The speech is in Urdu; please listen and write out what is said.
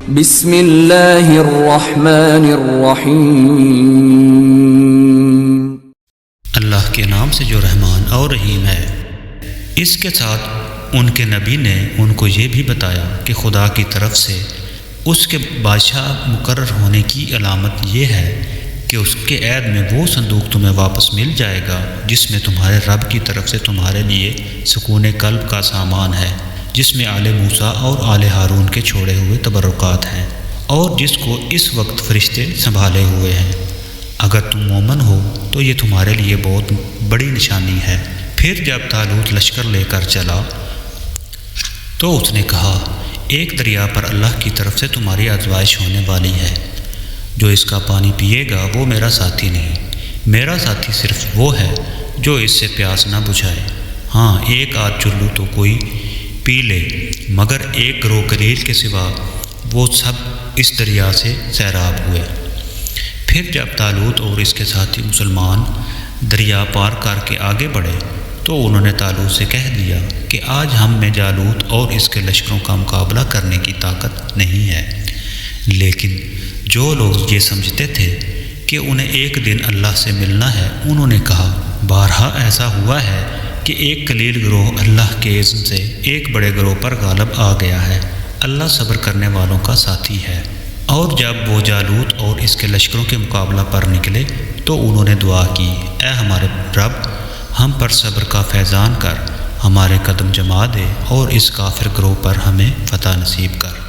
بسم اللہ الرحمن الرحیم، اللہ کے نام سے جو رحمان اور رحیم ہے۔ اس کے ساتھ ان کے نبی نے ان کو یہ بھی بتایا کہ خدا کی طرف سے اس کے بادشاہ مقرر ہونے کی علامت یہ ہے کہ اس کے عہد میں وہ صندوق تمہیں واپس مل جائے گا جس میں تمہارے رب کی طرف سے تمہارے لیے سکون قلب کا سامان ہے، جس میں آل موسیٰ اور آل ہارون کے چھوڑے ہوئے تبرکات ہیں، اور جس کو اس وقت فرشتے سنبھالے ہوئے ہیں۔ اگر تم مومن ہو تو یہ تمہارے لیے بہت بڑی نشانی ہے۔ پھر جب طالوت لشکر لے کر چلا تو اس نے کہا، ایک دریا پر اللہ کی طرف سے تمہاری آزمائش ہونے والی ہے۔ جو اس کا پانی پیے گا وہ میرا ساتھی نہیں، میرا ساتھی صرف وہ ہے جو اس سے پیاس نہ بجھائے۔ ہاں، ایک آدھ چلو تو کوئی پی لے، مگر ایک گروہ قلیل کے سوا وہ سب اس دریا سے سیراب ہوئے۔ پھر جب طالوت اور اس کے ساتھی مسلمان دریا پار کر کے آگے بڑھے تو انہوں نے طالوت سے کہہ دیا کہ آج ہم میں جالوت اور اس کے لشکروں کا مقابلہ کرنے کی طاقت نہیں ہے۔ لیکن جو لوگ یہ سمجھتے تھے کہ انہیں ایک دن اللہ سے ملنا ہے، انہوں نے کہا، بارہا ایسا ہوا ہے کہ ایک قلیل گروہ اللہ کے اذن سے ایک بڑے گروہ پر غالب آ گیا ہے۔ اللہ صبر کرنے والوں کا ساتھی ہے۔ اور جب وہ جالوت اور اس کے لشکروں کے مقابلہ پر نکلے تو انہوں نے دعا کی، اے ہمارے رب، ہم پر صبر کا فیضان کر، ہمارے قدم جما دے اور اس کافر گروہ پر ہمیں فتح نصیب کر۔